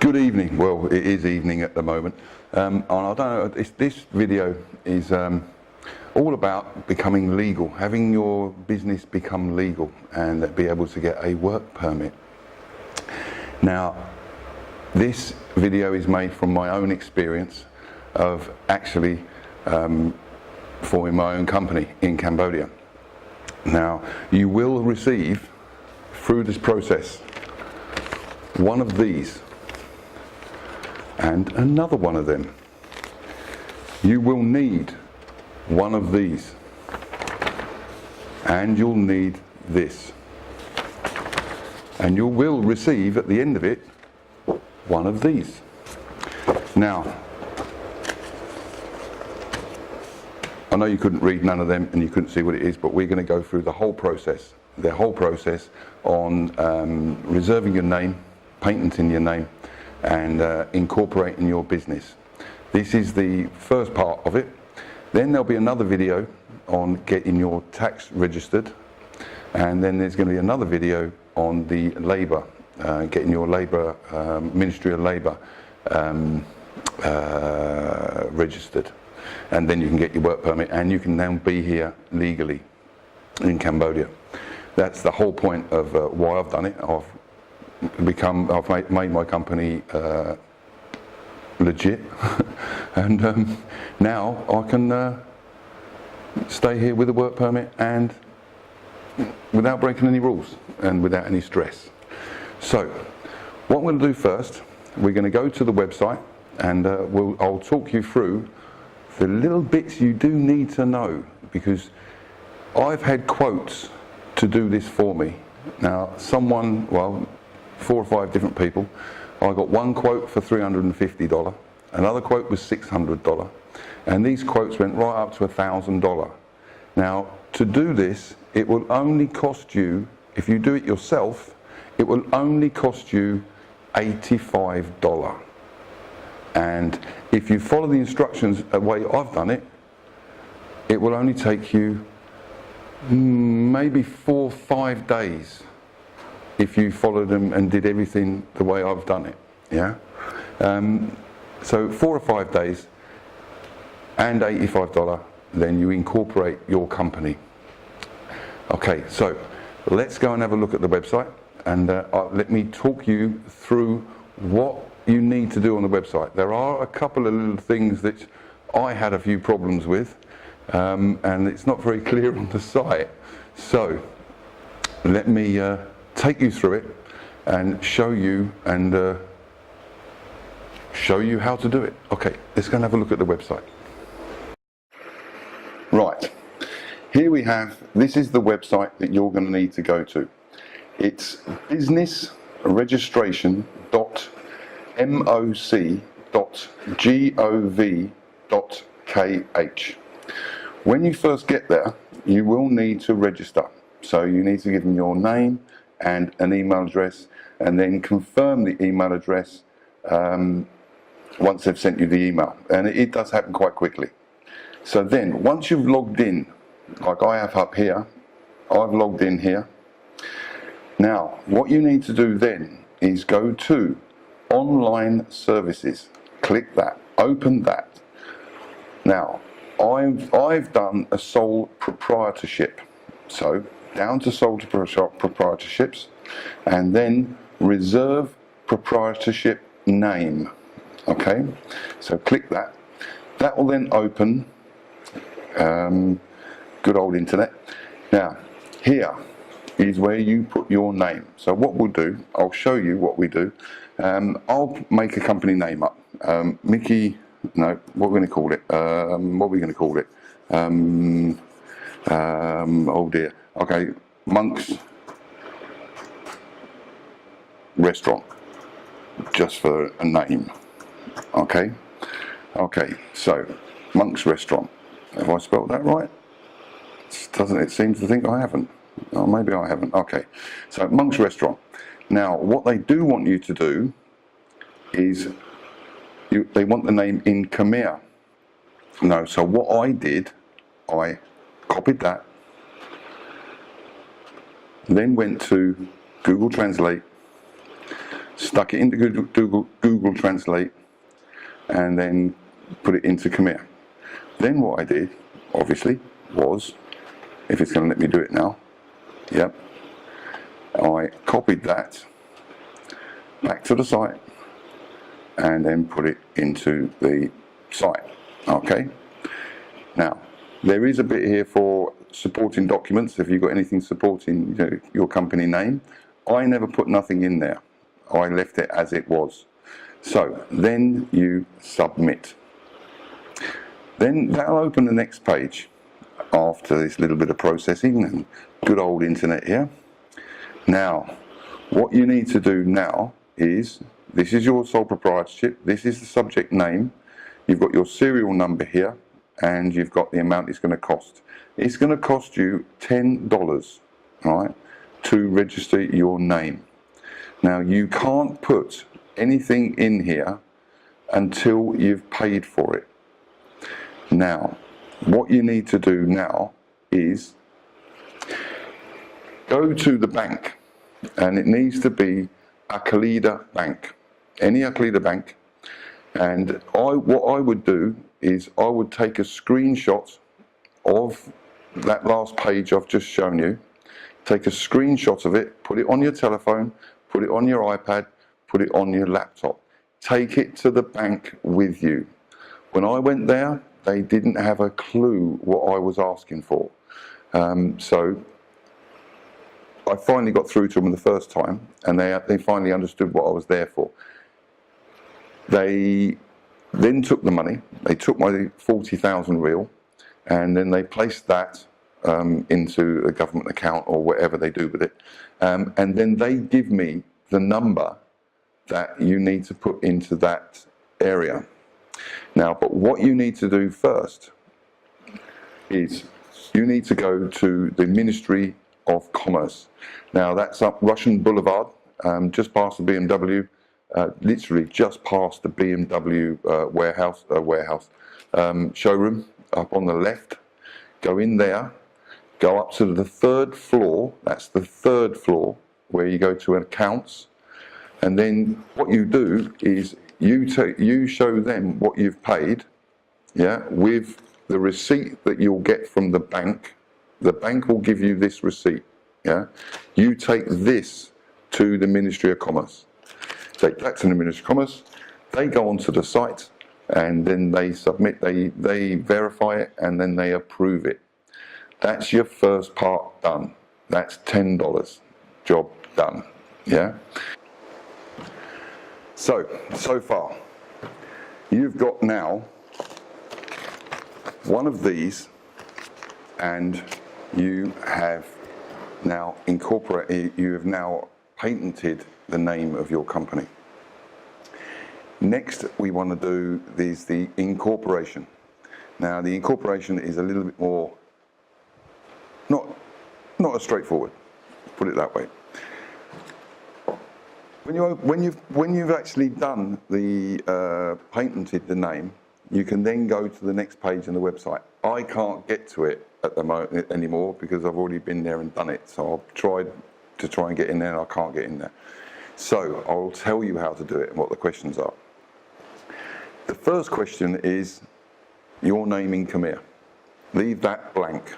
Good evening. Well, it is evening at the moment. And I don't know, this video is all about becoming legal, having your business become legal and be able to get a work permit. Now, this video is made from my own experience of actually forming my own company in Cambodia. Now, you will receive, through this process, one of these and another one of them. You will need one of these and you'll need this, and you will receive at the end of it one of these. Now, I know you couldn't read none of them and you couldn't see what it is, but we're going to go through the whole process on reserving your name, patenting your name, and incorporating your business. This is the first part of it. Then there'll be another video on getting your tax registered, and then there's going to be another video on the labour, getting your labour, Ministry of Labour registered, and then you can get your work permit and you can now be here legally in Cambodia. That's the whole point of why I've done it. I've made my company legit, and now I can stay here with a work permit and without breaking any rules and without any stress. So, what we're going to do first, we're going to go to the website, and I'll talk you through the little bits you do need to know, because I've had quotes to do this for me. Now, well, 4 or 5 different people. I got one quote for $350, another quote was $600, and these quotes went right up to $1,000. Now, to do this, it will only cost you, if you do it yourself, it will only cost you $85. And if you follow the instructions the way I've done it, it will only take you maybe 4 or 5 days if you followed them and did everything the way I've done it. Yeah. So 4 or 5 days and $85, then you incorporate your company. Okay, so let's go and have a look at the website, and let me talk you through what you need to do on the website. There are a couple of little things that I had a few problems with, and it's not very clear on the site. So let me take you through it and show you how to do it. Okay, let's go and have a look at the website. Right, here we have, this is the website that you're going to need to go to. It's businessregistration.moc.gov.kh. When you first get there, you will need to register. So you need to give them your name and an email address, and then confirm the email address once they've sent you the email. And it does happen quite quickly. So then, once you've logged in, like I have up here, I've logged in here. Now, what you need to do then is go to Online Services. Click that, open that. Now, I've done a sole proprietorship. So, down to sole proprietorships, and then reserve proprietorship name. Okay, so click that. That will then open. Good old internet. Now, here is where you put your name. So what we'll do, I'll show you what we do. I'll make a company name up. Mickey. No, what are we going to call it? Oh dear. Okay, Monk's Restaurant, just for a name. Okay, so Monk's Restaurant. Have I spelled that right? Doesn't it seem to think I haven't? Oh, maybe I haven't. Okay, so Monk's Restaurant. Now, what they do want you to do is they want the name in Khmer. No, so what I did, I copied that, then went to Google Translate, stuck it into Google Translate, and then put it into Khmer. Then what I did, obviously, was, if it's going to let me do it now, yep, I copied that back to the site and then put it into the site. Okay. Now, there is a bit here for supporting documents, if you've got anything supporting your company name. I never put nothing in there. I left it as it was. So, then you submit. Then that'll open the next page after this little bit of processing and good old internet here. Now, what you need to do now is, this is your sole proprietorship, this is the subject name, you've got your serial number here, and you've got the amount it's going to cost. It's going to cost you $10, right, to register your name. Now, you can't put anything in here until you've paid for it. Now, what you need to do now is go to the bank, and it needs to be a Khalida bank, any Khalida bank. And what I would do is I would take a screenshot of that last page I've just shown you, take a screenshot of it, put it on your telephone, put it on your iPad, put it on your laptop. Take it to the bank with you. When I went there, they didn't have a clue what I was asking for. So I finally got through to them the first time, and they finally understood what I was there for. They then took the money, they took my 40,000 real, and then they placed that into a government account or whatever they do with it. And then they give me the number that you need to put into that area. Now, but what you need to do first is you need to go to the Ministry of Commerce. Now, that's up Russian Boulevard, just past the BMW, literally just past the BMW showroom, up on the left. Go in there, go up to the third floor, that's the third floor, where you go to accounts, and then what you do is you show them what you've paid, yeah, with the receipt that you'll get from the bank. The bank will give you this receipt, yeah. You take this to the Ministry of Commerce. Take that to the Ministry of Commerce, they go onto the site, and then they submit, they verify it, and then they approve it. That's your first part done. That's $10, job done, yeah? So far, you've got now one of these, and you have now you have now patented the name of your company. Next, we want to do is the incorporation. Now, the incorporation is a little bit more, not as straightforward, put it that way. When you've actually done the patented the name, you can then go to the next page on the website. I can't get to it at the moment anymore because I've already been there and done it. So I've tried to and get in there, and I can't get in there. So I'll tell you how to do it and what the questions are. The first question is your name in Khmer. Leave that blank.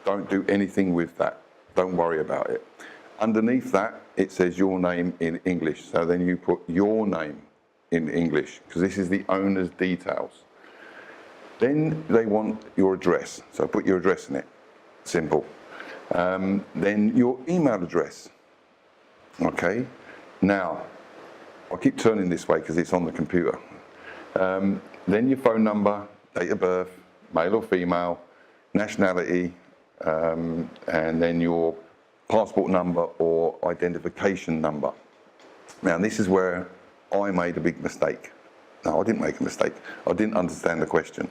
Don't do anything with that. Don't worry about it. Underneath that, it says your name in English. So then you put your name in English, because this is the owner's details. Then they want your address. So put your address in it. Simple. Then your email address. Okay. Now, I'll keep turning this way because it's on the computer. Then your phone number, date of birth, male or female, nationality, and then your passport number or identification number. Now, this is where I made a big mistake. No, I didn't make a mistake. I didn't understand the question.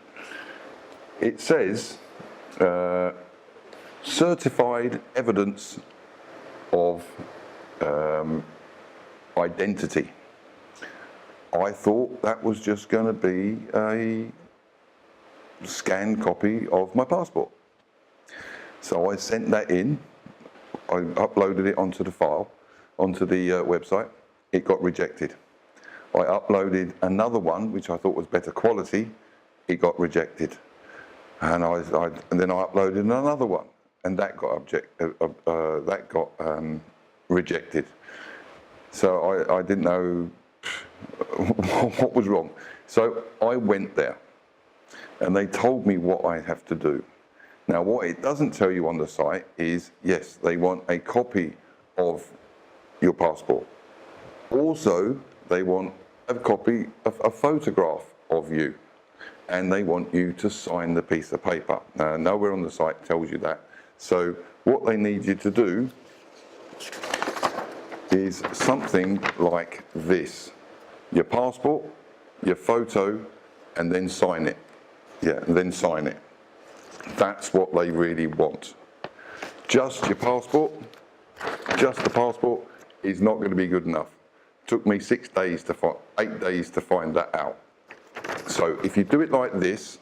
It says certified evidence of identity. I thought that was just going to be a scanned copy of my passport. So I sent that in. I uploaded it onto the file, onto the website, it got rejected. I uploaded another one, which I thought was better quality, it got rejected. And then I uploaded another one, and that got rejected. So I didn't know what was wrong. So I went there, and they told me what I have to do. Now, what it doesn't tell you on the site is, yes, they want a copy of your passport. Also, they want a copy of a photograph of you, and they want you to sign the piece of paper. Now, nowhere on the site tells you that. So what they need you to do is something like this. Your passport, your photo, and then sign it. Yeah, and then sign it. That's what they really want. Just your passport, just the passport is not going to be good enough. Took me 8 days to find that out. So if you do it like this,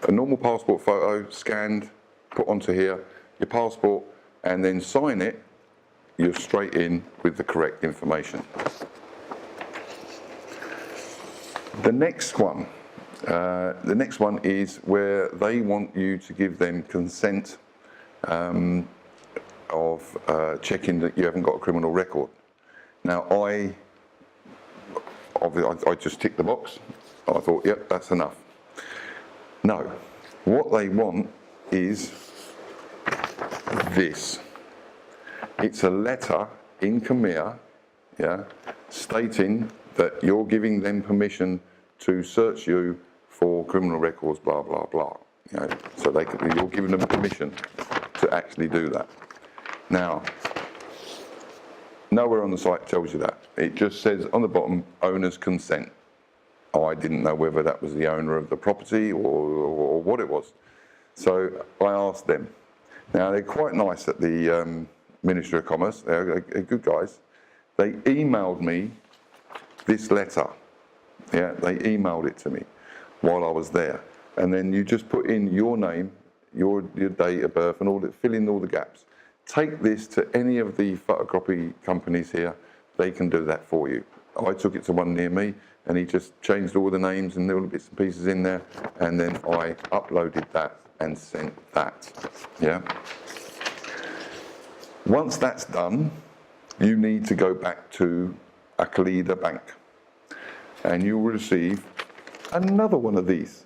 a normal passport photo, scanned, put onto here, your passport, and then sign it, you're straight in with the correct information. The next one is where they want you to give them consent of checking that you haven't got a criminal record. Now, I just ticked the box. I thought, yep, that's enough. No, what they want is this. It's a letter in Khmer, yeah, stating that you're giving them permission to search you for criminal records, blah, blah, blah. You know, so you're giving them permission to actually do that. Now, nowhere on the site tells you that. It just says on the bottom, owner's consent. I didn't know whether that was the owner of the property or what it was. So I asked them. Now, they're quite nice at the Ministry of Commerce. They're good guys. They emailed me this letter. Yeah, they emailed it to me while I was there. And then you just put in your name, your date of birth, and fill in all the gaps. Take this to any of the photocopy companies here. They can do that for you. I took it to one near me, and he just changed all the names and all the bits and pieces in there, and then I uploaded that and sent that. Yeah. Once that's done, you need to go back to a Calida bank, and you will receive another one of these.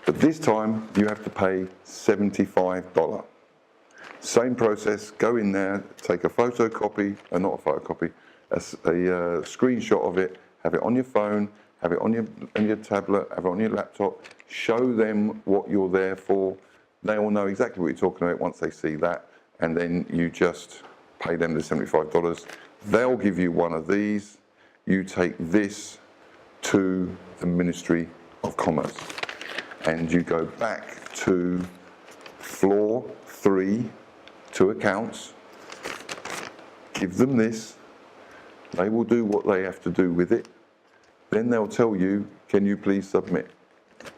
But this time you have to pay $75. Same process, go in there, take a photocopy, not a photocopy, a screenshot of it, have it on your phone, have it on your tablet, have it on your laptop, show them what you're there for. They all know exactly what you're talking about once they see that, and then you just pay them the $75. They'll give you one of these. You take this to the Ministry of Commerce, and you go back to floor 3 to accounts, give them this, they will do what they have to do with it, then they'll tell you, can you please submit?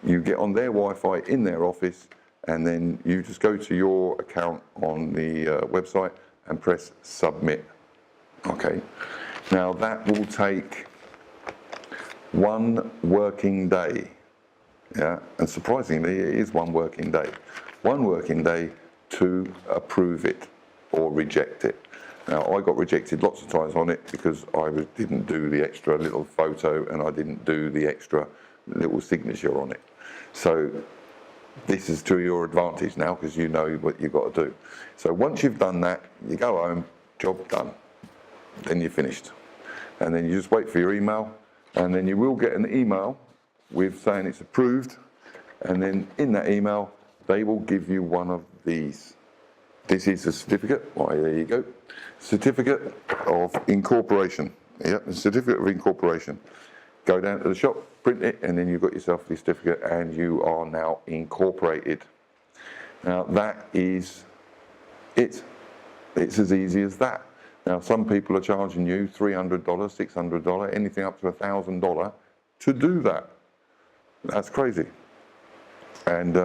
You get on their Wi-Fi in their office, and then you just go to your account on the website and press submit. Okay, now that will take 1 working day. Yeah, and surprisingly, it is 1 working day. 1 working day to approve it or reject it. Now, I got rejected lots of times on it because I didn't do the extra little photo and I didn't do the extra little signature on it. So this is to your advantage now because you know what you've got to do. So once you've done that, you go home, job done. Then you're finished. And then you just wait for your email, and then you will get an email with saying it's approved, and then in that email they will give you one of these. This is a certificate. Why, there you go. Certificate of incorporation. Yep, a certificate of incorporation. Go down to the shop, print it, and then you've got yourself the certificate, and you are now incorporated. Now that is it. It's as easy as that. Now some people are charging you $300, $600, anything up to $1,000 to do that. That's crazy. And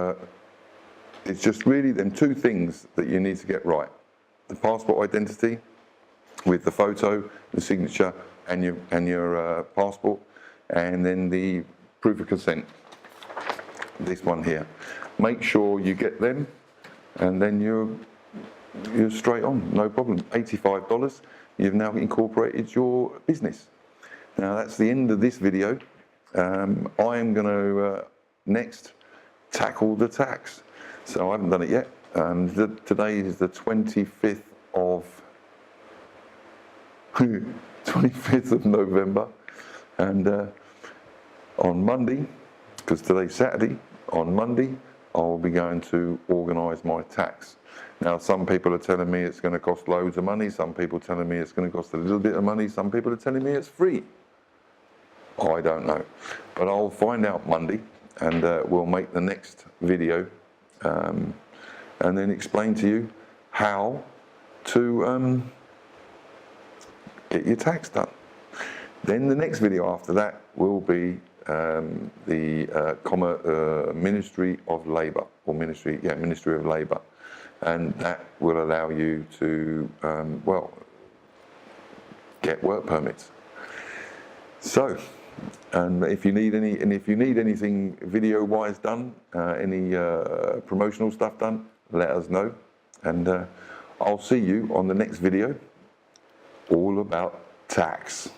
it's just really them 2 things that you need to get right. The passport identity with the photo, the signature, and your passport, and then the proof of consent. This one here. Make sure you get them, and then you're straight on, no problem. $85. You've now incorporated your business. Now that's the end of this video. I am going to next tackle the tax. So I haven't done it yet. Today is the 25th of 25th of November, and on Monday, because today's Saturday, on Monday I will be going to organise my tax. Now some people are telling me it's going to cost loads of money, some people are telling me it's going to cost a little bit of money, some people are telling me it's free. I don't know, but I'll find out Monday, and we'll make the next video and then explain to you how to get your tax done. Then the next video after that will be the Ministry of Labour, or Ministry of Labour, and that will allow you to get work permits. So, and if you need anything video-wise done, any promotional stuff done, let us know, and I'll see you on the next video, all about tax.